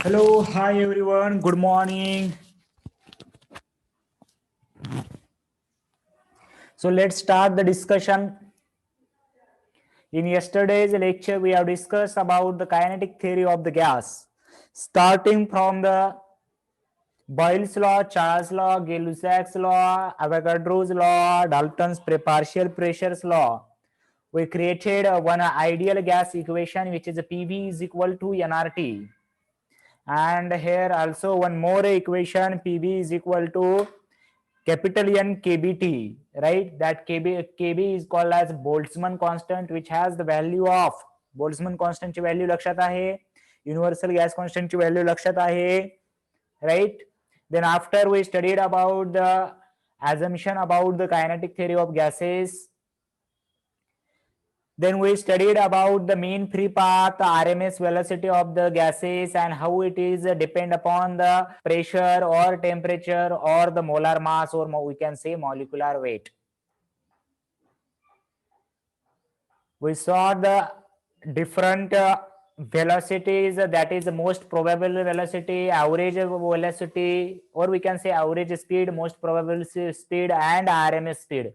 Hello, hi everyone, good morning. So let's start the discussion. In yesterday's lecture, we have discussed about the kinetic theory of the gas, starting from the Boyle's law, Charles' law, Gay-Lussac's law, Avogadro's law, Dalton's partial pressures law. We created one ideal gas equation, which is PV is equal to nRT. And here also one more equation, PV is equal to capital N kBT, right? That kb is called as Boltzmann constant, which has the value of Boltzmann constant ची value लक्षात आहे, universal gas constant ची value लक्षात आहे, right? Then after we studied about the assumption about the kinetic theory of gases. Then we studied about the mean free path, RMS velocity of the gases, and how it is depend upon the pressure or temperature or the molar mass, or we can say molecular weight. We saw the different velocities, that is the most probable velocity, average velocity, or we can say average speed, most probable speed, and RMS speed.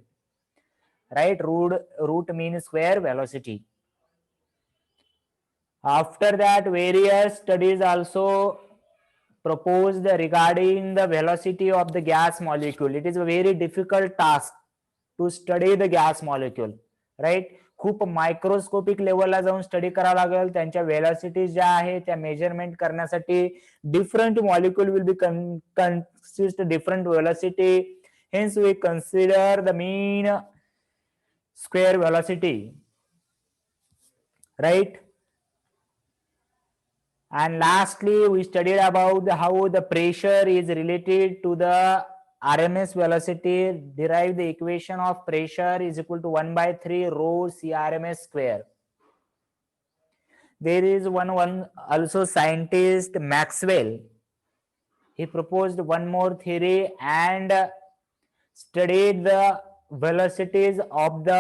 Right, root mean square velocity. After that, various studies also proposed regarding the velocity of the gas molecule. It is a very difficult task to study the gas molecule, right? खूप microscopic लेवलला जाऊन study करावं लागेल. त्यांच्या velocity ज्या आहे त्या measurement करण्यासाठी different molecule will be consist different velocity. Hence we consider the mean square velocity, right? And lastly, we studied about how the pressure is related to the RMS velocity. Derive the equation of pressure is equal to 1/3 rho CRMS square. There is one also scientist Maxwell. He proposed one more theory and studied the velocities of the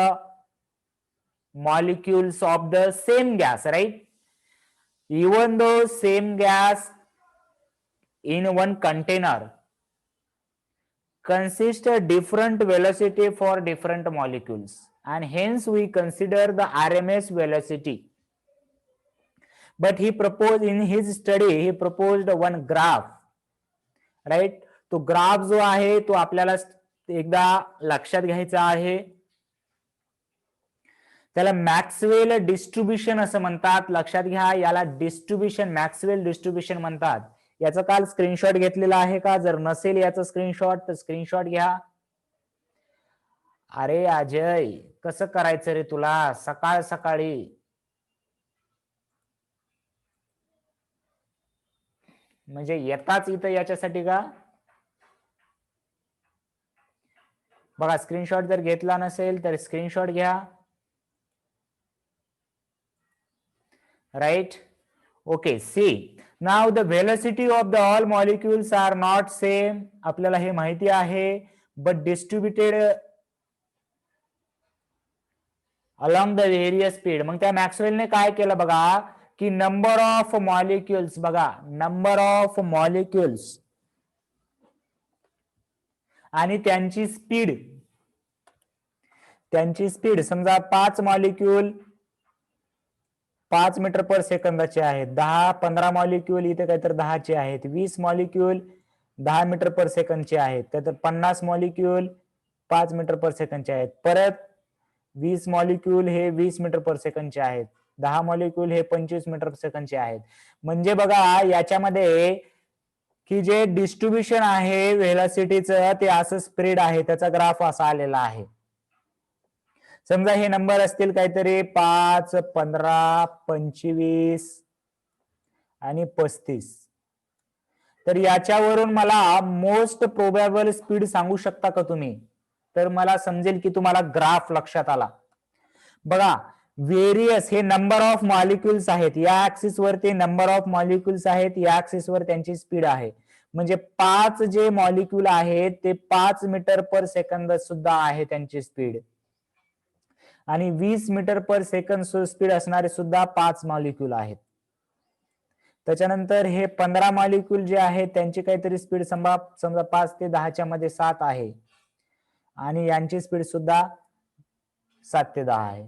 molecules of the same gas, right? Even though same gas in one container consists a different velocity for different molecules, and hence we consider the RMS velocity. But he proposed in his study, he proposed one graph, right? तो graph जो आहे तो आपल्याला एकदा लक्षात घ्यायचा आहे. त्याला मॅक्सवेल डिस्ट्रीब्युशन असं म्हणतात. लक्षात घ्या, याला डिस्ट्रीब्युशन, मॅक्सवेल डिस्ट्रीब्युशन म्हणतात. याचा काल स्क्रीनशॉट घेतलेला आहे का? जर नसेल याचा स्क्रीनशॉट तर स्क्रीनशॉट घ्या. अरे अजय, कसं करायचं रे तुला सकाळ सकाळी? म्हणजे येताच इथं याच्यासाठी का? बघा, स्क्रीनशॉट जर घेतला नसेल तर स्क्रीनशॉट घ्या. Right? Okay, see. Now the velocity of the all molecules are not same. आपल्याला हे माहिती आहे, but distributed along the various speed. मग त्या मॅक्सवेलने काय केलं बघा, की नंबर ऑफ मॉलिक्युल्स, बघा नंबर ऑफ मॉलिक्युल्स आणि त्यांची स्पीड समजा 5 मॉलिक्यूल 5 मीटर पर सेकंदाचे आहेत, 10-15 मॉलिक्यूल इथे काहीतरी 10 चे आहेत, 20 मॉलिक्यूल 10 मीटर पर सेकंदचे आहेत, तर 50 मॉलिक्यूल 5 मीटर पर सेकंदचे आहेत, परत 20 मॉलिक्यूल हे 20 मीटर पर सेकंदचे आहेत, 10 मॉलिक्यूल हे 25 मीटर पर सेकंदचे आहेत. म्हणजे बघा याच्यामध्ये की जे डिस्ट्रीब्युशन आहे व्हेलॉसिटीचं ते असं स्प्रेड आहे, त्याचा ग्राफ असा आलेला आहे. समजा हे नंबर असतील काहीतरी 5, 15, 25 आणि 35. तर याच्यावरून मला मोस्ट प्रोबॅबल स्पीड सांगू शकता का तुम्ही? तर मला समजेल की तुम्हाला ग्राफ लक्षात आला. बघा, व्हेरियस हे नंबर ऑफ मॉलिक्युल्स आहेत, या ऍक्सिस वर ते नंबर ऑफ मॉलिक्युल्स आहेत, या ऍक्सिस वर त्यांची स्पीड आहे. म्हणजे 5 जे मॉलिक्यूल आहेत ते 5 मीटर पर सेकंद सुद्धा आहे त्यांची स्पीड, आणि 20 मीटर पर सेकंद स्पीड असणारे सुद्धा 5 मॉलिक्यूल आहेत. त्याच्यानंतर हे 15 मॉलिक्यूल जे आहेत त्यांची काहीतरी स्पीड समजा 5 ते 10च्या मध्ये 7 आहे आणि यांची स्पीड सुद्धा 7 ते 10 आहे.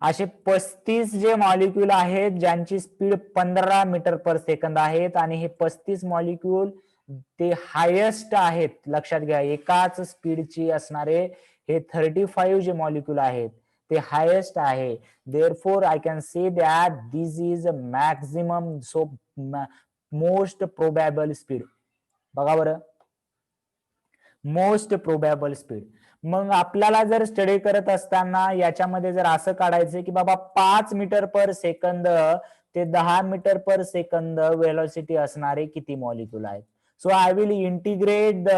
असे 35 जे मॉलिक्यूल आहेत ज्यांची स्पीड 15 मीटर पर सेकंद आहेत आणि हे 35 मॉलिक्यूल ते हायेस्ट आहेत. लक्षात घ्या, एकाच स्पीडची असणारे हे 35 जे मॉलिक्यूल आहेत ते हायेस्ट आहे. Therefore I can say that this is maximum most प्रोबॅबल speed. बघा बरं, मोस्ट प्रोबॅबल स्पीड. मग आपल्याला जर स्टडी करत असताना याच्यामध्ये जर असं काढायचं की बाबा 5 मीटर पर सेकंद ते 10 मीटर पर सेकंद वेलोसिटी असणारे किती मॉलिक्यूल आहेत. So I will integrate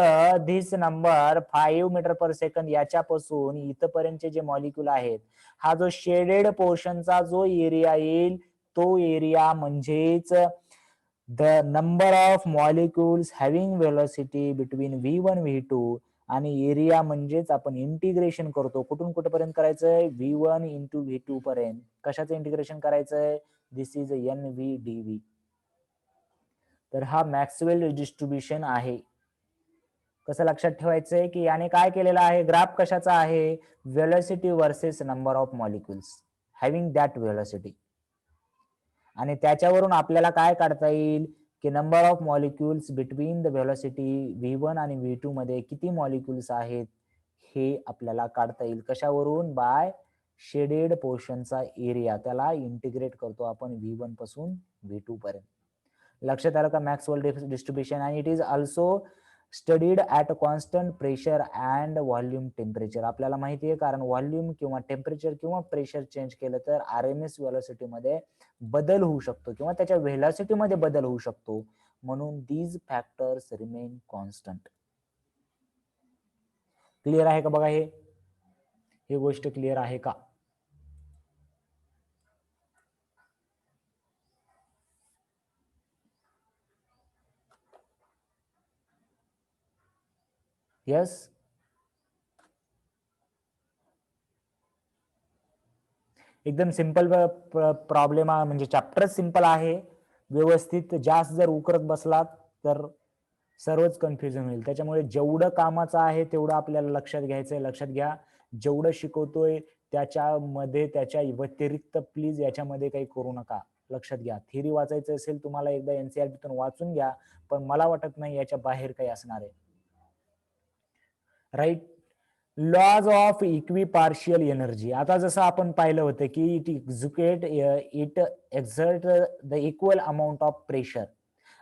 this number 5 metre per second याच्यापासून इथपर्यंतचे जे मॉलिक्यूल आहेत, हा जो शेडेड पोर्शनचा जो एरिया येईल तो एरिया म्हणजेच the number of molecules having velocity between v1 v2 आणि एरिया म्हणजेच आपण इंटिग्रेशन करतो. कुठून कुठपर्यंत करायचंय? v1 इंटू v2 पर्यंत. कशाचं इंटिग्रेशन करायचंय? दिस इज nv तर हा मॅक्सवेल डिस्ट्रीब्युशन आहे. कसं लक्षात ठेवायचंय की याने काय केलेलं आहे? ग्राफ कशाचा आहे? Velocity versus number of molecules having that velocity. आणि त्याच्यावरून आपल्याला काय काढता येईल की number of molecules between the velocity v1 आणि v2 मध्ये किती मॉलिक्युल्स आहेत हे आपल्याला काढता येईल. कशावरून? बाय शेडेड पोर्शनचा एरिया. त्याला इंटिग्रेट करतो आपण v1 पासून v2 पर्यंत. लक्षात आलं का मॅक्सवेल डिस्ट्रीब्युशन? आणि it is also studied at constant pressure and volume temperature. आपल्याला माहिती आहे, कारण व्हॉल्यूम किंवा टेम्परेचर किंवा प्रेशर चेंज केलं तर RMS वेलोसिटी मध्ये बदल होऊ शकतो किंवा त्याच्या व्हेलॉसिटी मध्ये बदल होऊ शकतो. म्हणून these factors remain constant. Clear आहे का? बघा, हे गोष्ट क्लिअर आहे का? यस. एकदम सिंपल प्रॉब्लेम म्हणजे चॅप्टरच सिंपल आहे. व्यवस्थित जास्त जर उकरत बसलात तर सर्वच कन्फ्युजन होईल. त्याच्यामुळे जेवढं कामाचं आहे तेवढं आपल्याला लक्षात घ्यायचंय. लक्षात घ्या, जेवढं शिकवतोय त्याच्यामध्ये त्याच्या व्यतिरिक्त प्लीज याच्यामध्ये काही करू नका. लक्षात घ्या, थिअरी वाचायचं असेल तुम्हाला एकदा NCERT वाचून घ्या, पण मला वाटत नाही याच्या बाहेर काही असणार आहे. Right. Laws of equipartition energy. आता जसं आपण पाहिलं होतं की it exert the equal amount of pressure.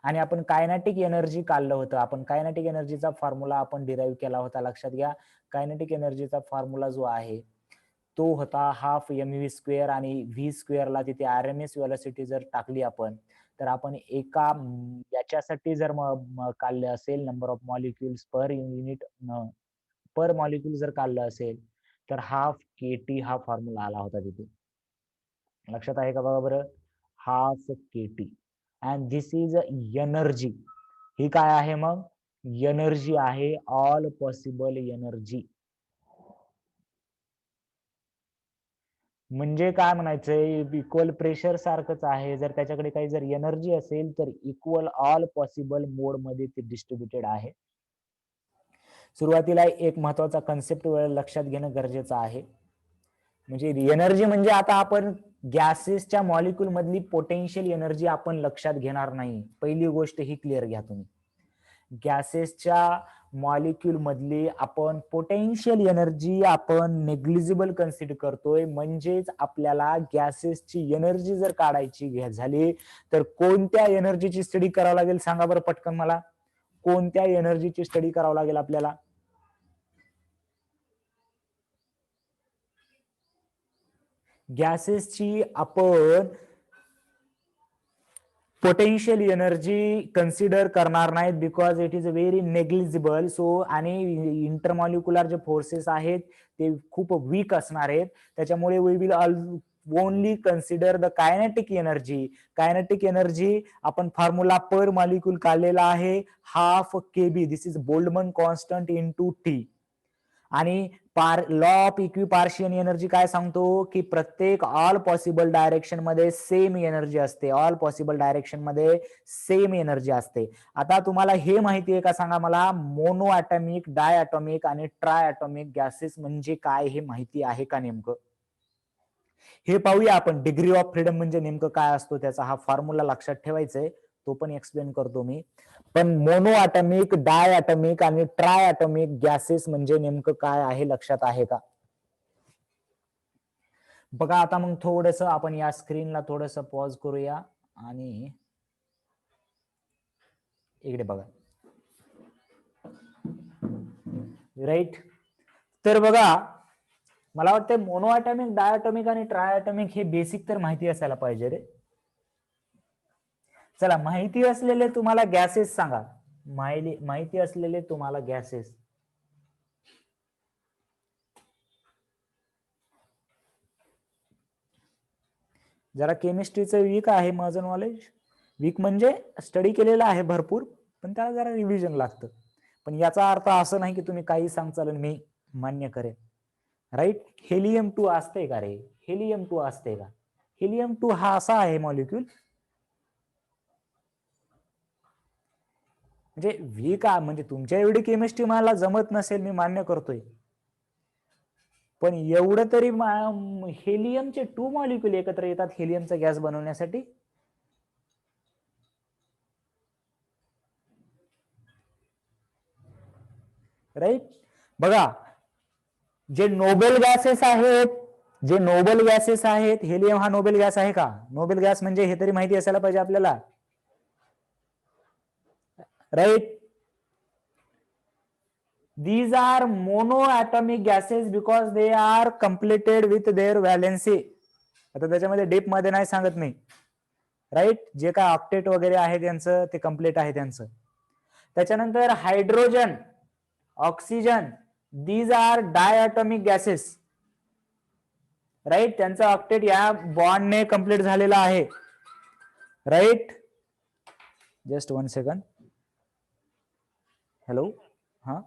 आणि आपण कायनेटिक एनर्जी काढलं होतं. आपण कायनेटिक एनर्जीचा फॉर्म्युला आपण डिराईव्ह केला होता. लक्षात घ्या, कायनेटिक एनर्जीचा फॉर्म्युला जो आहे तो होता हाफ mv² आणि v² ला तिथे RMS वेलोसिटी जर टाकली आपण, तर आपण एका याच्यासाठी जर काढले असेल number of molecules per unit per molecule जर काढलं असेल तर हाफ KT हा फॉर्म्युला आला होता तिथे. लक्षात आहे का? बघा बरं, half KT and this is energy. ही काय आहे? मग एनर्जी आहे, ऑल पॉसिबल एनर्जी. म्हणजे काय म्हणायचंय? इक्वल प्रेशर सारखंच आहे. जर त्याच्याकडे काही जर एनर्जी असेल तर इक्वल ऑल पॉसिबल मोड मध्ये ते डिस्ट्रीब्युटेड आहे. सुरुवातीला एक महत्वाचा कन्सेप्ट लक्षात घेणं गरजेचं आहे. म्हणजे एनर्जी म्हणजे आता आपण गॅसेसच्या मॉलिक्यूल मधली पोटेन्शियल एनर्जी आपण लक्षात घेणार नाही. पहिली गोष्ट ही क्लिअर घ्या तुम्ही. गॅसेसच्या मॉलिक्यूल मधली आपण पोटेन्शियल एनर्जी आपण नेग्लिजिबल कन्सिडर करतोय. म्हणजेच आपल्याला गॅसेसची एनर्जी जर काढायची झाली तर कोणत्या एनर्जीची स्टडी करावं लागेल? सांगा बरं पटकन मला. कोणत्या एनर्जीची स्टडी करावं लागेल आपल्याला? गॅसेसची आपण पोटेन्शियल एनर्जी कन्सिडर करणार नाहीत because it is very negligible. So आणि इंटरमॉलिक्युलर जे फोर्सेस आहेत ते खूप वीक असणार आहेत. त्याच्यामुळे we will only consider the kinetic energy. Kinetic energy आपण फॉर्म्युला पर मॉलिक्यूल काढलेला आहे, half KB. This is Boltzmann constant into T. आणि लॉ ऑफ इक्विपार्शियल एनर्जी काय सांगतो की प्रत्येक ऑल पॉसिबल डायरेक्शन मध्ये सेम एनर्जी असते. ऑल पॉसिबल डायरेक्शन मध्ये सेम एनर्जी असते. आता तुम्हाला हे माहिती आहे का सांगा मला, मोनो ॲटॉमिक, डाय ॲटॉमिक आणि ट्राय ॲटॉमिक गॅसेस म्हणजे काय हे माहिती आहे का नेमकं? हे पाहूया आपण. डिग्री ऑफ फ्रीडम म्हणजे नेमकं काय असतो, त्याचा हा फॉर्म्युला लक्षात ठेवायचा तो पण एक्सप्लेन करतो मी. पण मोनो ॲटॉमिक, डाय ॲटॉमिक आणि ट्राय ॲटॉमिक गॅसेस म्हणजे नेमकं काय आहे, लक्षात आहे का? बघा आता मग थोडस आपण या स्क्रीनला थोडस पॉज करूया आणि इकडे बघा. राईट. तर बघा, मला वाटतं मोनो ॲटॉमिक, डायटॉमिक आणि ट्रायटॉमिक हे बेसिक तर माहिती असायला पाहिजे रे. चला, माहिती असलेले तुम्हाला गॅसेस सांगा. माहिती असलेले तुम्हाला गॅसेस. जरा केमिस्ट्रीचं वीक आहे माझं नॉलेज. वीक म्हणजे स्टडी केलेला आहे भरपूर, पण त्याला जरा रिव्हिजन लागतं. पण याचा अर्थ असं नाही की तुम्ही काही सांगचाल मी मान्य करेन. राईट. हेलियम 2 असते का रे? हेलियम 2 असते का? हेलियम 2 हा असा आहे मॉलिक्यूल म्हणजे वीक म्हणजे तुमच्या एवढी केमिस्ट्री मला जमत नसेल, मी मान्य करतोय. पण एवढं तरी हेलियमचे 2 मॉलिक्यूल एकत्र येतात हेलियमचा गॅस बनवण्यासाठी. राईट. बघा, जे नोबेल गॅसेस आहेत, हेलियम हा नोबेल गॅस आहे का? नोबेल गॅस म्हणजे हे तरी माहिती असायला पाहिजे आपल्याला. Right. These are monoatomic gases because they are completed with their valency. आता त्याच्यामध्ये डीप मध्ये नाही सांगत मी. राईट. जे काय ऑक्टेट वगैरे आहे त्यांचं ते कम्प्लीट आहे त्यांचं. त्याच्यानंतर hydrogen, oxygen, these are diatomic gases. Right. त्यांचा ऑक्टेट या बॉन्डने कम्प्लीट झालेला आहे. राईट. Just 1 second. हॅलो. हा.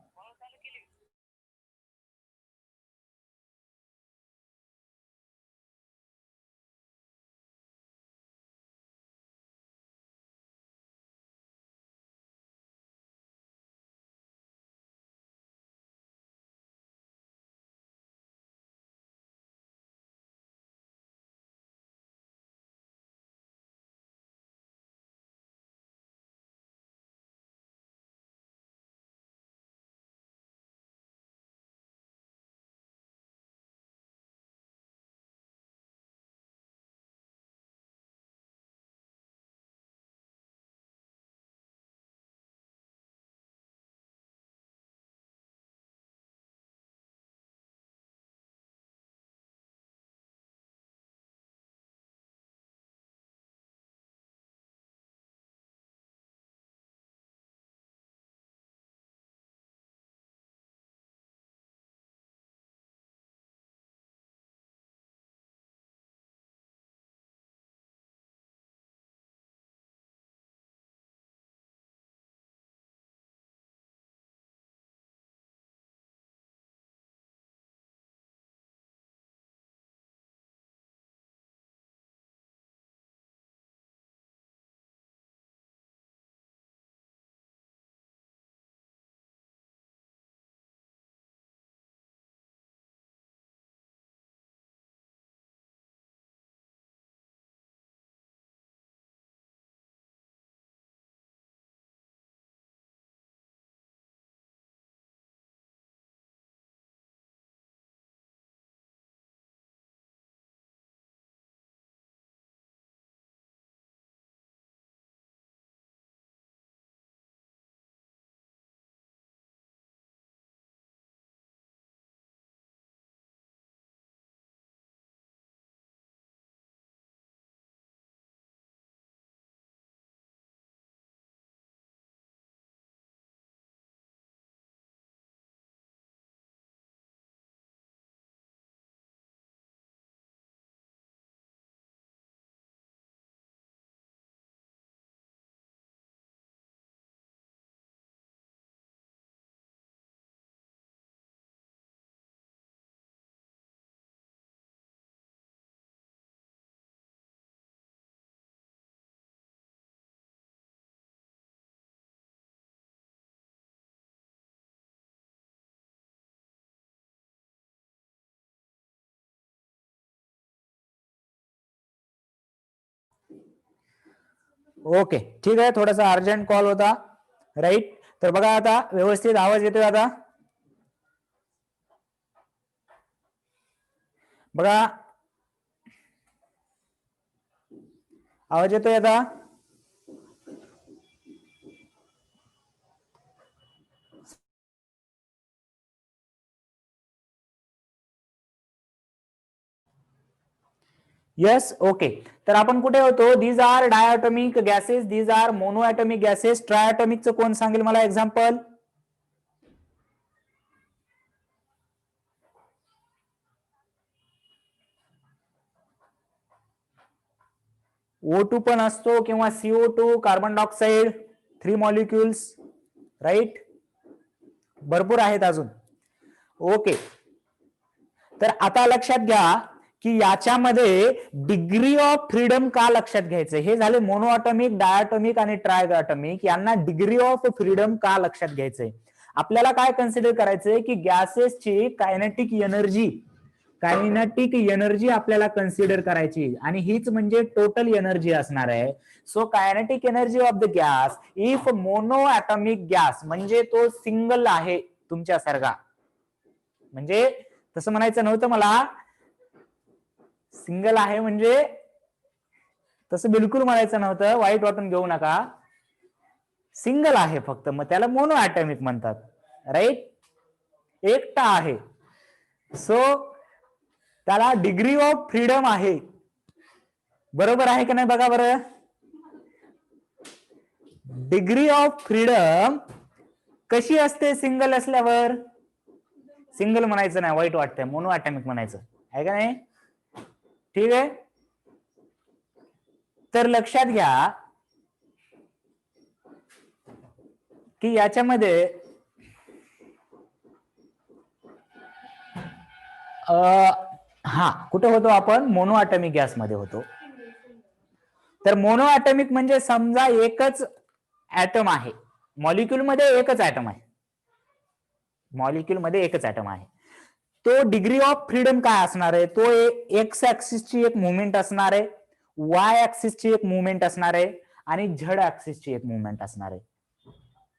ओके ठीक आहे, थोडासा अर्जंट कॉल होता. राईट. तर बघा आता व्यवस्थित आवाज येतोय आता. बघा आवाज येतोय आता. येस. ओके. तर आपण कुठे होतो? These are diatomic gases, these are monoatomic gases. ट्रायटॉमिकचं कोण सांगेल मला एक्झाम्पल? O2 पण असतो किंवा CO2, carbon dioxide, 3 molecules. Right. भरपूर आहेत अजून. ओके. तर आता लक्षात घ्या की याच्यामध्ये डिग्री ऑफ फ्रीडम का लक्षात घ्यायचं? हे झाले मोनोएटॉमिक, डायटॉमिक आणि ट्रायटॉमिक. यांना डिग्री ऑफ फ्रीडम का लक्षात घ्यायचंय? आपल्याला काय कन्सिडर करायचंय की गॅसेसची कायनेटिक एनर्जी आपल्याला कन्सिडर करायची आणि हीच म्हणजे टोटल एनर्जी असणार आहे. So kinetic energy of the gas if monoatomic gas म्हणजे तो सिंगल आहे तुमच्यासारखा. म्हणजे तसं म्हणायचं नव्हतं मला, सिंगल आहे म्हणजे तसं बिलकुल म्हणायचं नव्हतं, वाईट वाटून घेऊ नका. सिंगल आहे फक्त, मग त्याला मोनो ॲटॉमिक म्हणतात. राईट. एकटा आहे, सो त्याला डिग्री ऑफ फ्रीडम आहे. बरोबर आहे का नाही बघा बरं. डिग्री ऑफ फ्रीडम कशी असते सिंगल असल्यावर? सिंगल म्हणायचं नाही, वाईट वाटतंय, मोनो ॲटॉमिक म्हणायचं आहे का नाही. ठीक आहे. तर लक्षात घ्या की याच्यामध्ये हा कुठे होतो आपण? मोनो ॲटॉमिक गॅस मध्ये होतो. तर मोनो ॲटॉमिक म्हणजे समजा एकच ऍटम आहे, मॉलिक्यूल मध्ये एकच ऍटम आहे, मॉलिक्यूल मध्ये एकच ऍटम आहे. तो डिग्री ऑफ फ्रीडम काय असणार आहे? तो एक्स ऍक्सिसची एक मुवमेंट असणार आहे, वाय ऍक्सिसची एक मुवमेंट असणार आहे आणि झेड ऍक्सिसची एक मुवमेंट असणार आहे.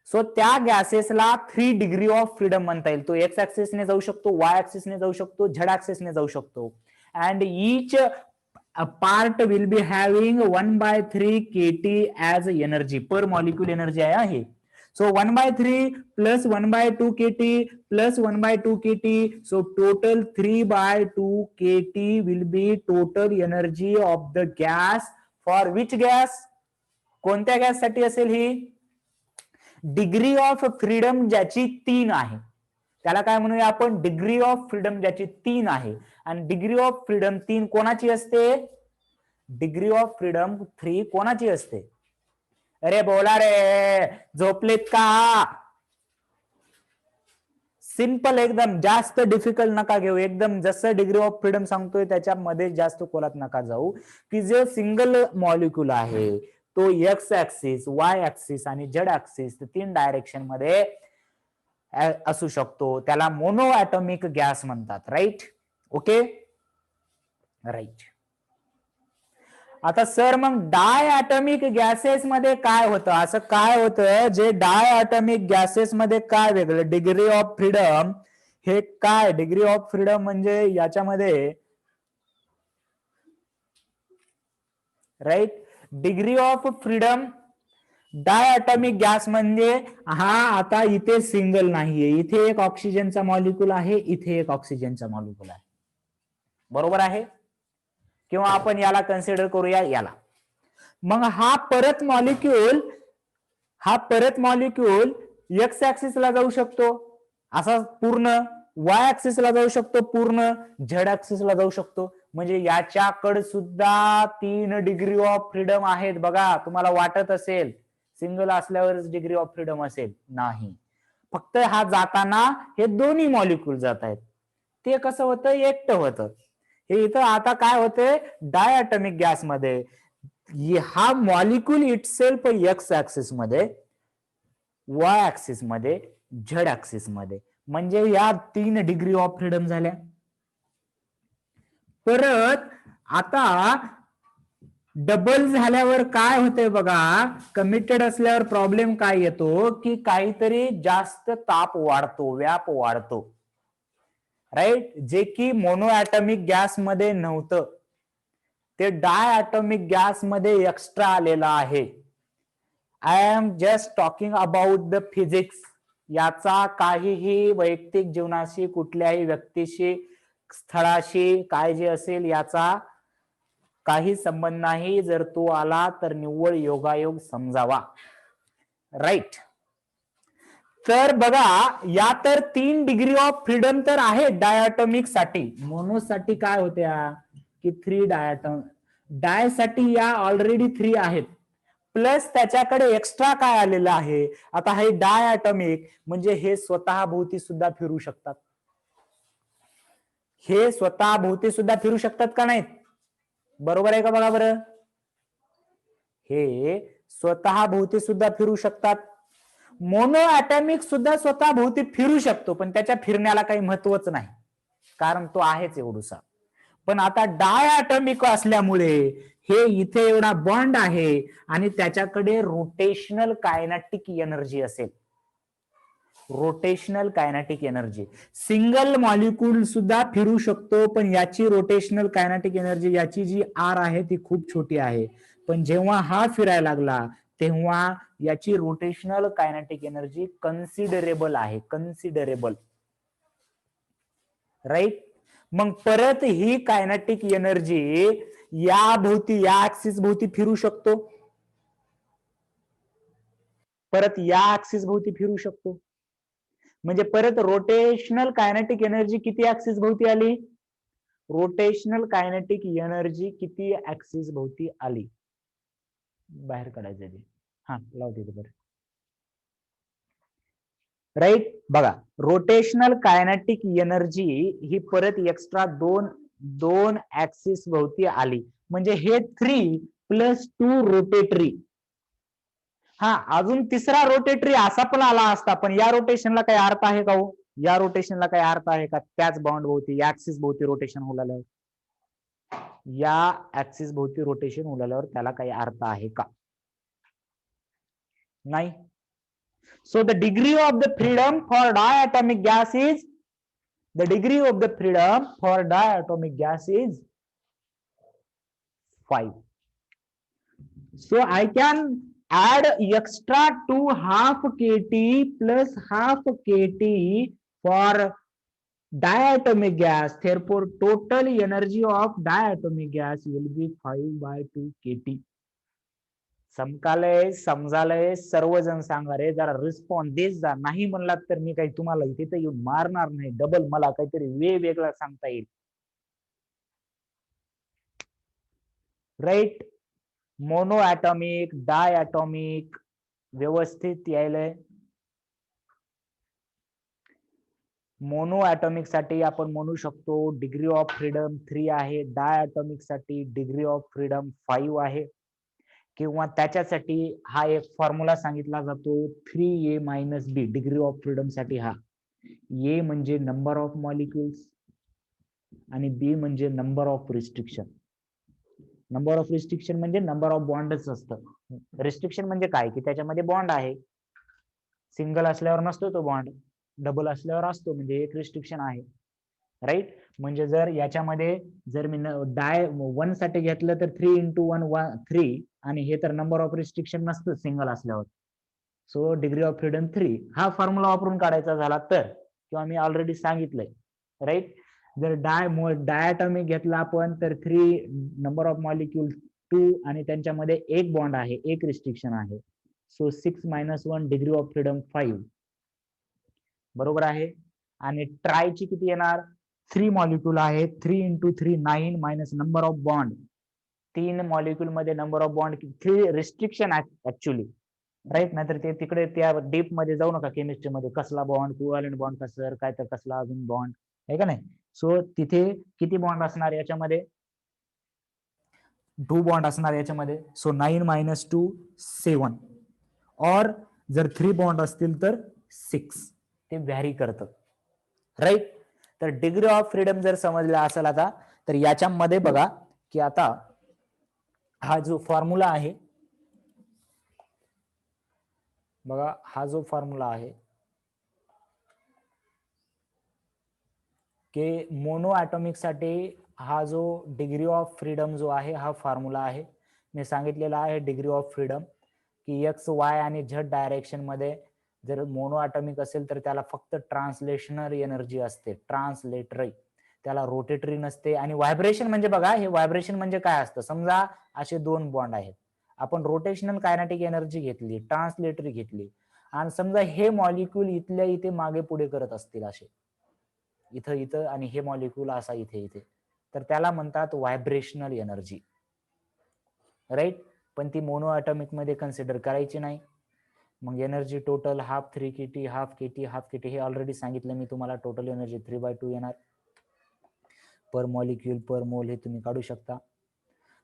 सो त्या गॅसेसला 3 डिग्री ऑफ फ्रीडम म्हणता येईल. तो एक्स ऍक्सिसने जाऊ शकतो, वाय ऍक्सिसने जाऊ शकतो, झेड ऍक्सिसने जाऊ शकतो. And each part will be having 1/3 kT as energy, per molecule energy आहे. So 1/3 plus 1/2 kT plus 1/2 kT. So total 3/2 kT will be total energy of the gas. For which gas? कोणत्या gas साठी असेल ही? Degree of freedom ज्याची 3 आहे त्याला काय म्हणूया आपण? डिग्री ऑफ फ्रीडम ज्याची 3 आहे. आणि डिग्री ऑफ फ्रीडम 3 कोणाची असते? डिग्री ऑफ फ्रीडम 3 कोणाची असते? अरे बोला रे, झोपलेत का? सिंपल एकदम, जास्त डिफिकल्ट नका घेऊ. एकदम जसं डिग्री ऑफ फ्रीडम सांगतोय त्याच्यामध्ये जास्त खोलात नका जाऊ. की जे सिंगल मॉलिक्यूल आहे तो एक्स ऍक्सिस, वाय ऍक्सिस आणि झेड ऍक्सिस 3 डायरेक्शन मध्ये असू शकतो, त्याला मोनो ॲटॉमिक गॅस म्हणतात. राईट. ओके. राईट. आता सर मग डाय ॲटॉमिक गॅसेस मध्ये काय होतं? असं काय होतं जे डाय ॲटॉमिक गॅसेस मध्ये काय वेगळं? डिग्री ऑफ फ्रीडम हे काय? डिग्री ऑफ फ्रीडम म्हणजे याच्यामध्ये right, degree of freedom diatomic gas म्हणजे हा आता इथे सिंगल नाहीये, इथे एक ऑक्सिजनचा मॉलिक्यूल आहे, इथे एक ऑक्सिजनचा मॉलिक्यूल आहे. बरोबर आहे. किंवा आपण याला कन्सिडर करूया याला. मग हा परत मॉलिक्यूल एक्स ऍक्सिसला जाऊ शकतो असा पूर्ण, वाय ऍक्सिसला जाऊ शकतो पूर्ण, झेड ऍक्सिसला जाऊ शकतो. म्हणजे याच्याकडे सुद्धा 3 डिग्री ऑफ फ्रीडम आहेत. बघा, तुम्हाला वाटत असेल सिंगल असल्यावरच डिग्री ऑफ फ्रीडम असेल, नाही. फक्त हा जाताना हे दोन्ही मॉलिक्यूल जात आहेत. ते कसं होतं? एकटं होतं. हे इथं आता काय होतंय? डाय ॲटॉमिक गॅस मध्ये हा मॉलिक्यूल इटसेल्फ एक्स ऍक्सिस मध्ये, वाय ऍक्सिस मध्ये, झेड ऍक्सिस मध्ये. म्हणजे या 3 डिग्री ऑफ फ्रीडम झाल्या. परत आता डबल झाल्यावर काय होतंय बघा, कमिटेड असल्यावर प्रॉब्लेम काय येतो की काहीतरी जास्त ताप वाढतो, व्याप वाढतो, राईट, जे की मोनो ॲटॉमिक गॅस मध्ये नव्हतं, ते डाय ॲटॉमिक गॅस मध्ये एक्स्ट्रा आलेलं आहे. I am just talking about the physics. याचा काहीही वैयक्तिक जीवनाशी, कुठल्याही व्यक्तीशी, स्थळाशी काय जे असेल याचा काही संबंध नाही. जर तो आला तर निव्वळ योगायोग समजावा, राईट. तर बघा, या तर 3 डिग्री ऑफ फ्रीडम तर आहे डायटॉमिक साठी. मोनोसाठी काय होत्या की 3 डायटॉम, डाय साठी या ऑलरेडी 3 आहेत, प्लस त्याच्याकडे एक्स्ट्रा काय आलेलं आहे. आता हे डायटॉमिक म्हणजे हे स्वतः भोवती सुद्धा फिरू शकतात. हे स्वतः भोवती सुद्धा फिरू शकतात का नाहीत? बरोबर आहे का बघा बरं? हे स्वतः भोवती सुद्धा फिरू शकतात. मोनो ॲटॉमिक सुद्धा स्वतः भोवती फिरू शकतो, पण त्याच्या फिरण्याला काही महत्वच नाही, कारण तो आहेच एवढूसा. पण आता डाय ॲटॉमिक असल्यामुळे हे इथे एवढा बॉन्ड आहे आणि त्याच्याकडे रोटेशनल कायनेटिक एनर्जी असेल. Rotational kinetic energy. Single molecule सुद्धा फिरू शकतो, पण याची रोटेशनल कायनेटिक एनर्जी, याची जी आर आहे ती खूप छोटी आहे. पण जेव्हा हा फिरायला लागला तेव्हा याची रोटेशनल कायनेटिक एनर्जी कन्सिडरेबल आहे, कन्सिडरेबल, राईट. मग परत ही कायनेटिक एनर्जी या भोवती, या ऍक्सिस भोवती फिरू शकतो, परत या ऍक्सिस भोवती फिरू शकतो. म्हणजे परत रोटेशनल कायनेटिक एनर्जी किती ऍक्सिस भोवती आली? रोटेशनल कायनेटिक एनर्जी किती ऍक्सिस भोवती आली? बाहेर काढायचं ते, हा लावते बरं, राईट. बघा, रोटेशनल कायनेटिक एनर्जी ही परत एक्स्ट्रा दोन ऍक्सिस भोवती आली, म्हणजे हे 3 प्लस 2 रोटेटरी. हा, अजून तिसरा रोटेटरी असा पण आला असता, पण या रोटेशनला काही अर्थ आहे का हो? या रोटेशनला काही अर्थ आहे का? त्याच बाउंड भोवती, या ऍक्सिस भोवती रोटेशन उलाल्यावर, या ऍक्सिस भोवती रोटेशन उलाल्यावर त्याला काही अर्थ आहे का? नाही. So the degree of the freedom for diatomic gas is, the degree of the freedom for diatomic gas is 5. So I can add extra to half kT plus half kT for diatomic gas. Therefore, total energy of diatomic gas will be 5/2 kT. समकालय, समजालय, सर्वजण सांगा रे, जरा response देत जा. नाही म्हणलात तर मी काही तुम्हाला तिथे येऊन मारणार नाही, डबल मला काहीतरी वेगवेगळा सांगता येईल, राईट. मोनो ॲटॉमिक, डाय ॲटॉमिक व्यवस्थित यायलंय. मोनो ॲटॉमिक साठी आपण म्हणू शकतो डिग्री ऑफ फ्रीडम 3 आहे, डाय ॲटॉमिक साठी डिग्री ऑफ फ्रीडम 5 आहे, किंवा त्याच्यासाठी हा एक फॉर्म्युला सांगितला जातो 3a minus B. Degree of freedom साठी हा ए म्हणजे नंबर ऑफ मॉलिक्युल्स आणि बी म्हणजे number of restriction. Number of restriction म्हणजे नंबर ऑफ बॉन्डच असतं. रिस्ट्रिक्शन म्हणजे काय की त्याच्यामध्ये बॉन्ड आहे, सिंगल असल्यावर नसतो तो बॉन्ड, डबल असल्यावर असतो, म्हणजे एक रिस्ट्रिक्शन आहे, राईट. म्हणजे जर याच्यामध्ये जर मी डाय 1 साठी घेतलं तर 3 × 1 3, आणि हे तर नंबर ऑफ रिस्ट्रिक्शन नसतं सिंगल असल्यावर. सो डिग्री ऑफ फ्रीडम 3 हा फॉर्म्युला वापरून काढायचा झाला तर, किंवा मी ऑलरेडी सांगितलंय, राईट. जर डायटॉमिक घेतला आपण तर 3 नंबर ऑफ मॉलिक्यूल 2 आणि त्यांच्यामध्ये एक बॉन्ड आहे, एक रिस्ट्रिक्शन आहे. सो 6 - 1 डिग्री ऑफ फ्रीडम 5, बरोबर आहे. आणि ट्रायची किती येणार? 3 मॉलिक्यूल आहे, 3 × 3 9 minus number of bond, 3 molecule मध्ये number of bond 3 restriction actually, right. नाहीतर ते तिकडे त्या डीप मध्ये जाऊ नका केमिस्ट्रीमध्ये, कसला बॉन्ड, कोव्हॅलेंट बॉन्ड कसं काय, तर कसला अजून बॉन्ड आहे का नाही. सो तिथे किती बॉन्ड असणार याच्यामध्ये? 2 बॉन्ड असणार याच्यामध्ये. सो 9 - 2 7, और जर 3 बॉन्ड असतील तर 6. ते व्हॅरी करतं, राईट. तर डिग्री ऑफ फ्रीडम जर समजला असेल आता, तर याच्यामध्ये बघा की आता हा जो फॉर्म्युला आहे बघा, हा जो फॉर्म्युला आहे की मोनो ॲटॉमिक साठी हा जो डिग्री ऑफ फ्रीडम जो आहे हा फॉर्म्युला आहे. मी सांगितलेला आहे डिग्री ऑफ फ्रीडम की एक्स वाय आणि झेड डायरेक्शन मध्ये जर मोनो ॲटॉमिक असेल तर त्याला फक्त ट्रान्सलेशनल एनर्जी असते, ट्रान्सलेटरी, त्याला रोटेटरी नसते. आणि व्हायब्रेशन म्हणजे बघा, हे व्हायब्रेशन म्हणजे काय असतं, समजा असे दोन बॉन्ड आहेत, आपण रोटेशनल कायनेटिक एनर्जी घेतली, ट्रान्सलेटरी घेतली, आणि समजा हे मॉलिक्यूल इथल्या इथे मागे पुढे करत असतील, असे इथं इथं, आणि हे मॉलिक्यूल असा इथे इथे, तर त्याला म्हणतात व्हायब्रेशनल एनर्जी, राईट. पण ती मोनो ॲटॉमिक मध्ये कन्सिडर करायची नाही. मग energy total half 3 kT, half KT, half KT, हे ऑलरेडी सांगितलं मी तुम्हाला. टोटल एनर्जी 3/2 येणार पर मॉलिक्यूल पर मोल, हे तुम्ही काढू शकता.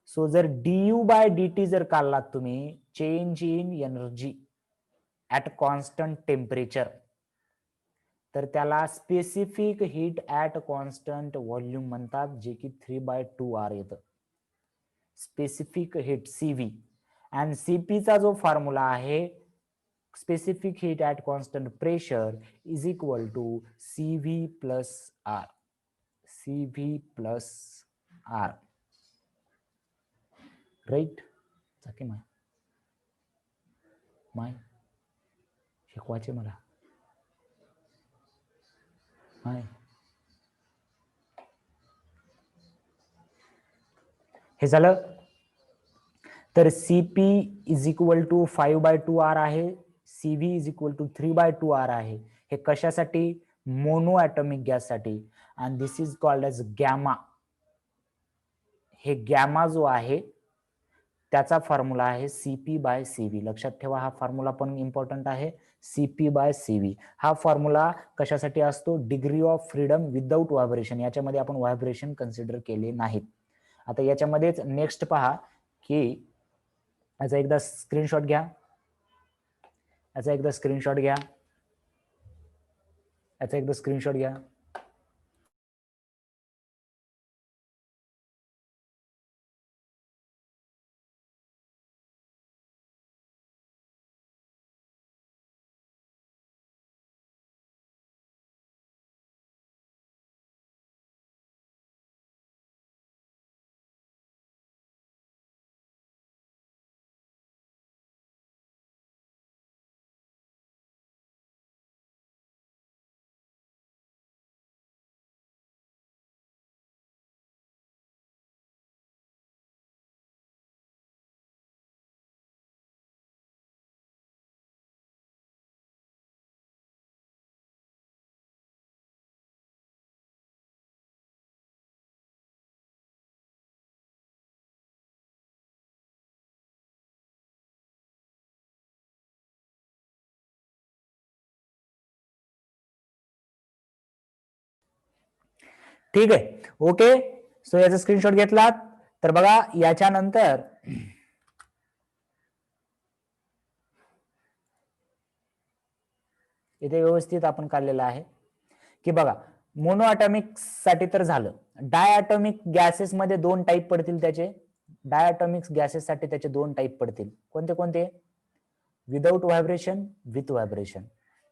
सो जर du/dt जर काढलात तुम्ही, change in energy at constant temperature, तर त्याला specific heat at constant volume म्हणतात, जे की 3/2r येतं, स्पेसिफिक हीट CV. आणि CP चा जो फॉर्म्युला आहे, specific heat at constant pressure is equal to CV plus R, CV plus R, right. चाके माय शिकवायचे मला, माय हे झालं. तर CP is equal to 5/2R आहे, CV is equal to 3/2R आहे. हे कशासाठी, मोनो ॲटॉमिक गॅससाठी. आणि दिस इज कॉल्ड एज गॅमा. हे गॅमा जो आहे त्याचा फॉर्म्युला आहे CP/CV. लक्षात ठेवा, हा फॉर्म्युला पण इम्पॉर्टंट आहे, CP/CV. हा फॉर्म्युला कशासाठी असतो, degree of freedom without vibration, याच्यामध्ये आपण व्हायब्रेशन कन्सिडर केले नाहीत. आता याच्यामध्येच नेक्स्ट पहा की याचा एकदा स्क्रीनशॉट घ्या, याचा एकदा स्क्रीनशॉट घ्या, याचा एकदा स्क्रीनशॉट घ्या. ठीक आहे, ओके. सो याचा स्क्रीनशॉट घेतलात तर बघा, याच्यानंतर इथे व्यवस्थित आपण काढलेलं आहे की बघा, मोनो ॲटॉमिक साठी तर झालं. डायॲटॉमिक गॅसेस मध्ये दोन टाईप पडतील त्याचे, डायॲटॉमिक गॅसेस साठी त्याचे दोन टाईप पडतील. कोणते कोणते, without vibration, with vibration.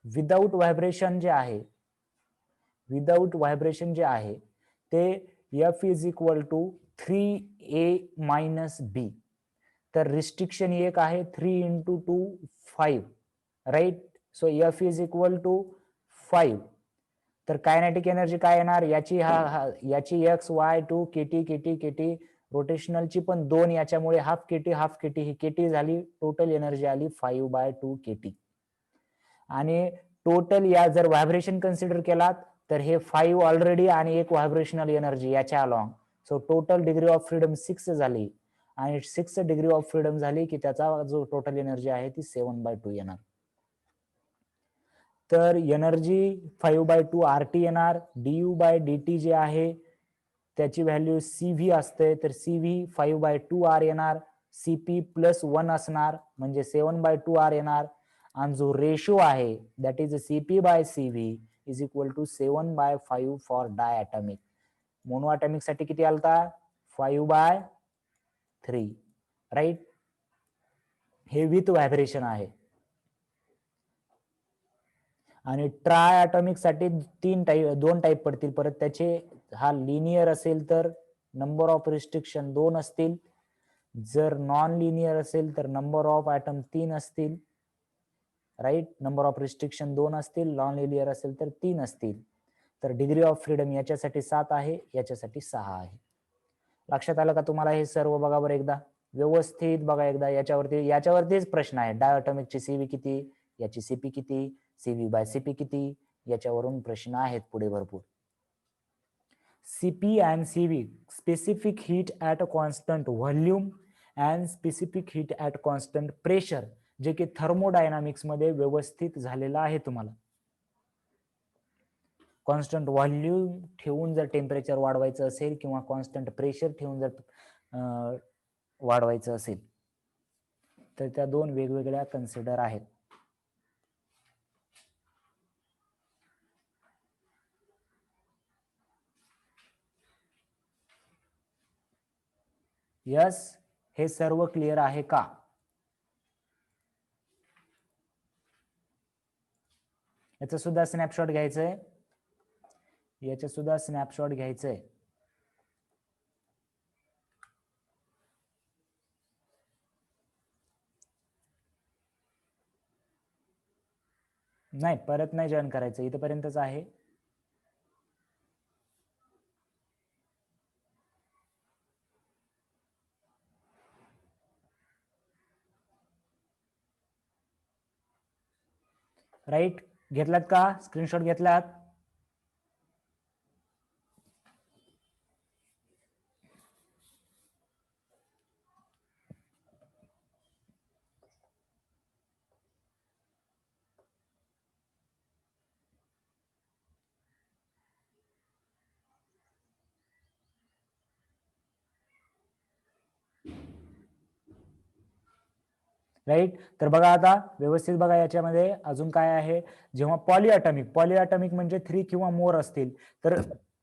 Without vibration जे आहे, विदाउट व्हायब्रेशन जे आहे ते F is equal to 3a-b. तर रिस्ट्रिक्शन एक आहे 3 × 2 5, right. So F is equal to 5. तर कायनेटिक एनर्जी काय येणार, याची याची x/y2 केटी केटी केटी, रोटेशनलची पण 2, याच्यामुळे हाफ केटी हाफ केटी, ही केटी झाली, टोटल एनर्जी आली 5/2 केटी. आणि टोटल या जर व्हायब्रेशन कन्सिडर केलात तर हे 5 ऑलरेडी आणि एक व्हायब्रेशनल एनर्जी याच्या along. So total degree of freedom 6 झाली, आणि 6 डिग्री ऑफ फ्रीडम झाली की त्याचा जो टोटल एनर्जी आहे ती 7/2 येणार. तर एनर्जी 5/2 RT येणार. du/dt जे आहे त्याची व्हॅल्यू CV असते, तर CV 5/2R येणार. CP +1 असणार म्हणजे 7/2R येणार. आणि जो रेशो आहे that is CP/CV is equal to 7/5 for diatomic. Monoatomic साठी किती आलता, 5/3. राईट. हे विथ व्हायब्रेशन आहे. आणि ट्राय ॲटॉमिक साठी दोन टाईप पडतील परत त्याचे. हा लिनियर असेल तर नंबर ऑफ रिस्ट्रिक्शन 2 असतील. जर नॉन लिनियर असेल तर नंबर ऑफ ॲटम 3 असतील. राईट. नंबर ऑफ रिस्ट्रिक्शन 2 असतील. नॉन लिनियर असेल तर 3 असतील. तर डिग्री ऑफ फ्रीडम याच्यासाठी 7 आहे, याच्यासाठी 6 आहे. लक्षात आलं का तुम्हाला? हे सर्व बघा बरं एकदा व्यवस्थित बघा एकदा. याच्यावरतीच प्रश्न आहे. डायटॉमिकची सीव्ही किती, याची सीपी किती, सीव्ही बाय सीपी किती, याच्यावरून प्रश्न आहेत पुढे भरपूर. CP and CV specific heat at a constant volume and specific heat at constant pressure, जे की थर्मोडायनामिक्स मध्ये व्यवस्थित झालेलं आहे तुम्हाला. कॉन्स्टंट व्हॉल्यूम ठेवून जर टेम्परेचर वाढवायचं असेल किंवा कॉन्स्टंट प्रेशर ठेवून जर वाढवायचं असेल तर त्या दोन वेगवेगळ्या कन्सिडर आहेत. यस, हे सर्व क्लिअर आहे का? याचं सुद्धा स्नॅपशॉट घ्यायचंय. याचं सुद्धा स्नॅपशॉट घ्यायचंय. नाही, परत नाही जॉईन करायचं, इथपर्यंतच आहे. राईट. घेतलात का? स्क्रीनशॉट घेतलात? राईट. तर बघा आता व्यवस्थित बघा, याच्यामध्ये अजून काय आहे. जेव्हा पॉलिॲटॉमिक म्हणजे 3 किंवा मोर असतील तर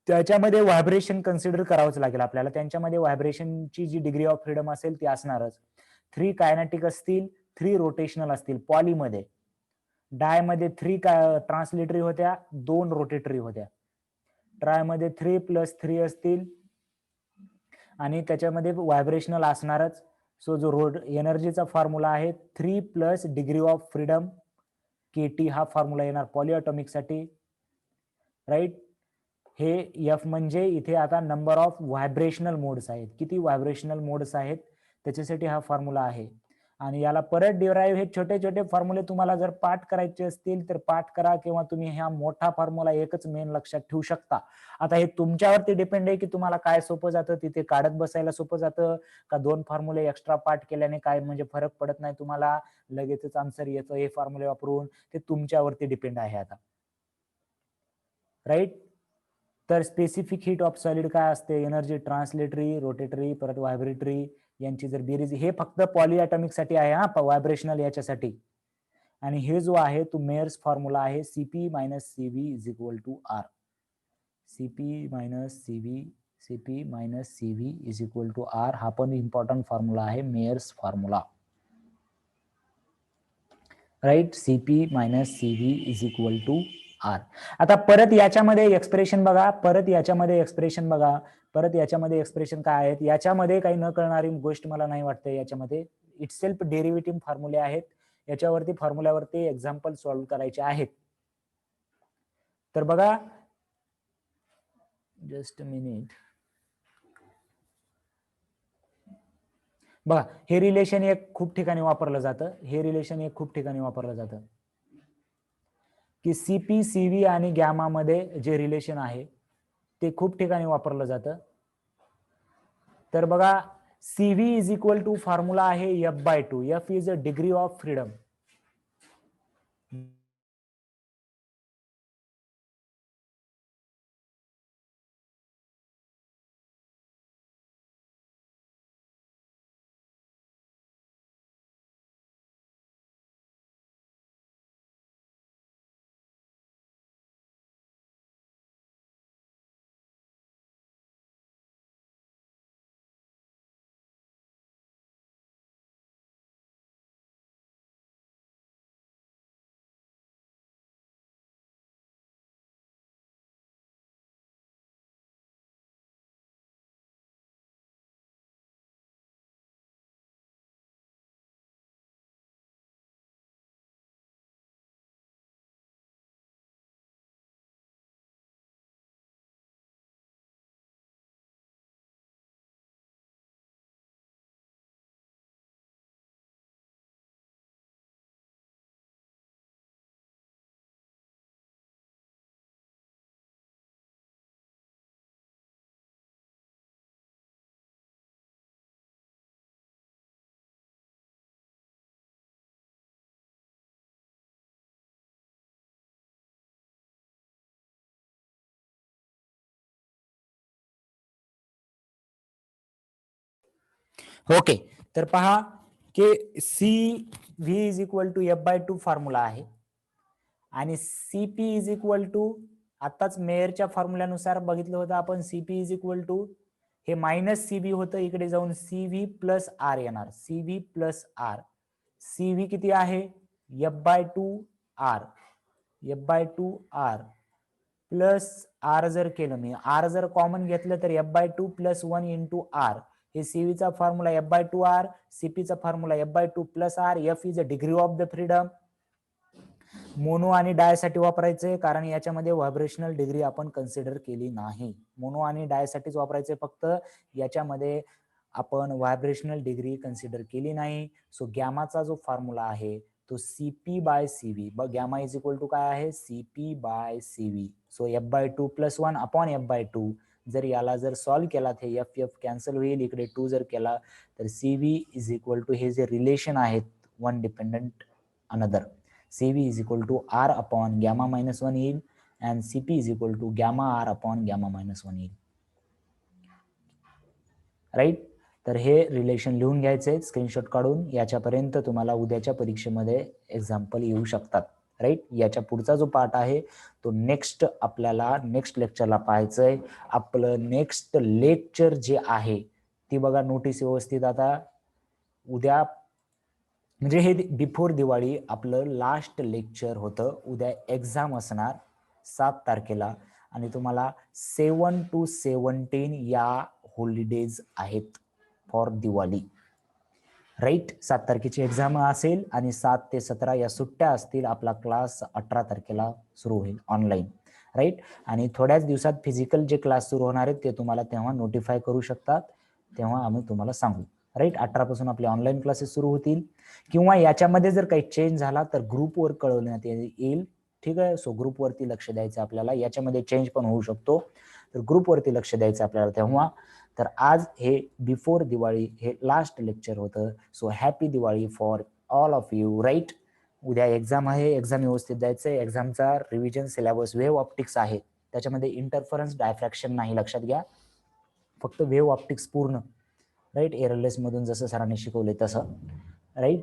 त्याच्यामध्ये व्हायब्रेशन कन्सिडर करावंच लागेल आपल्याला. त्यांच्यामध्ये व्हायब्रेशनची जी डिग्री ऑफ फ्रीडम असेल ती असणारच. 3 कायनेटिक असतील, 3 रोटेशनल असतील पॉलीमध्ये. डायमध्ये 3 ट्रान्सलेटरी होत्या, 2 रोटेटरी होत्या. ट्रायमध्ये 3 + 3 असतील आणि त्याच्यामध्ये व्हायब्रेशनल असणारच. सो जो एनर्जीचा फॉर्म्युला आहे 3 + डिग्री ऑफ फ्रीडम केटी हा फॉर्म्युला येणार पॉलिॲटॉमिक साठी. राईट. हे एफ म्हणजे इथे आता नंबर ऑफ व्हायब्रेशनल मोड्स आहेत. किती व्हायब्रेशनल मोड्स आहेत त्याच्यासाठी हा फॉर्म्युला आहे. आणि याला परत डिराईव्ह, हे छोटे छोटे फॉर्म्युले तुम्हाला जर पाठ करायचे असतील तर पाठ करा, किंवा तुम्ही हा मोठा फॉर्म्युला एकच मेन लक्षात ठेवू शकता. आता हे तुमच्यावरती डिपेंड आहे की तुम्हाला काय सोपं जातं, तिथे काढत बसायला सोपं जातं का 2 फॉर्म्युले एक्स्ट्रा पाठ केल्याने काय म्हणजे फरक पडत नाही तुम्हाला, लगेचच आन्सर येतं हे फॉर्म्युले वापरून. ते तुमच्यावरती डिपेंड आहे आता. राईट. तर स्पेसिफिक हीट ऑफ सॉलिड काय असते? एनर्जी ट्रान्सलेटरी, रोटेटरी, परत व्हायब्रेटरी यांची जर बेरीज. हे फक्त पॉलिॲटॉमिक साठी आहे हा, व्हायब्रेशनल याच्यासाठी. आणि हे जो आहे तो मेयर्स फॉर्म्युला आहे CP minus CV is equal to R. CP minus CV, CP minus CV is equal to R. हा पण इम्पॉर्टंट फॉर्म्युला आहे, Mayer's formula. Right. CP minus CV is equal to R. आता परत याच्यामध्ये expression बघा, परत याच्यामध्ये एक्सप्रेशन काय आहेत. याच्यामध्ये काही न कळणारी गोष्ट मला नाही वाटते. याच्यामध्ये इटसेल्फ डेरिव्हेटिव्ह फॉर्म्युले आहेत. याच्यावरती फॉर्म्युल्यावरती एक्झाम्पल सॉल्व्ह करायचे आहेत. तर बघा, जस्ट अ मिनिट. बघा, हे रिलेशन एक खूप ठिकाणी वापरलं जातं. की सीपी, सीव्ही आणि गॅमा मध्ये जे रिलेशन आहे ते खूप ठिकाणी वापरलं जातं. तर बघा, CV is equal to formula आहे F/2. F is a degree of freedom. Okay, तर पहा की C V is equal to F/2 formula आहे आणि सीपी इज इक्वल टू आताच मेयरच्या फॉर्म्युल्यानुसार बघितलं होतं आपण सीपी इज इक्वल टू हे मायनस सीबी होतं इकडे जाऊन सीव्ही प्लस आर येणार सीव्ही प्लस आर सीव्ही किती आहे F/2 R F/2 R plus R जर केलं मी आर जर कॉमन घेतलं तर F/2 प्लस 1 इंटू आर हे सीव्हीचा फॉर्म्युला F/2 आर सीपीचा formula F/2 plus R F is a degree of the freedom mono आणि डायसाठी वापरायचंय कारण याच्यामध्ये व्हायब्रेशनल डिग्री आपण कन्सिडर केली नाही मोनो आणि डायसाठीच वापरायचंय फक्त याच्यामध्ये आपण व्हायब्रेशनल डिग्री कन्सिडर केली नाही सो गॅमाचा जो फॉर्म्युला आहे तो CP by CV gamma is equal to काय आहे CP by CV so F/2 plus 1 upon F/2 जर याला जर सॉल्व्ह केला तर एफ एफ कॅन्सल होईल इकडे 2 जर केला तर सीव्ही इज इक्वल टू हे जे रिलेशन आहेत one dependent another CV is equal to R upon gamma minus 1 येईल and CP is equal to gamma R upon gamma minus 1 येईल राईट तर हे रिलेशन लिहून घ्यायचे स्क्रीनशॉट काढून याच्यापर्यंत तुम्हाला उद्याच्या परीक्षेमध्ये एक्झाम्पल येऊ शकतात राईट याच्या पुढचा जो पार्ट आहे तो नेक्स्ट आपल्याला नेक्स्ट लेक्चरला पाहायचंय आपलं नेक्स्ट लेक्चर जे आहे ती बघा नोटीस व्यवस्थित आता उद्या म्हणजे हे बिफोर दिवाळी आपलं लास्ट लेक्चर होतं उद्या एक्झाम असणार 7 तारखेला आणि तुम्हाला 7 to 17 या हॉलिडेज आहेत फॉर दिवाळी राईट 7 तारखेची एक्झाम असेल आणि 7 ते 17 या सुट्ट्या असतील आपला क्लास 18 तारखेला सुरू होईल ऑनलाईन राईट आणि थोड्याच दिवसात फिजिकल जे क्लास सुरू होणार आहेत ते तुम्हाला तेव्हा नोटिफाय करू शकतात तेव्हा आम्ही तुम्हाला सांगू राईट 18 पासून आपले ऑनलाईन क्लासेस सुरू होतील किंवा याच्यामध्ये जर काही चेंज झाला तर ग्रुपवर कळवण्यात येईल ठीक आहे सो ग्रुपवरती लक्ष द्यायचं आपल्याला याच्यामध्ये चेंज पण होऊ शकतो तर ग्रुपवरती लक्ष द्यायचं आपल्याला तेव्हा तर आज हे बिफोर दिवाळी हे लास्ट लेक्चर होतं so happy Diwali for all of you right उद्या एक्झाम आहे एक्झाम व्यवस्थित द्यायचं आहे एक्झामचा रिव्हिजन सिलेबस वेव्ह ऑप्टिक्स आहे त्याच्यामध्ये इंटरफरन्स डायफ्रॅक्शन नाही लक्षात घ्या फक्त वेव्ह ऑप्टिक्स पूर्ण राईट एरलेस मधून जसं सरांनी शिकवले तसं राईट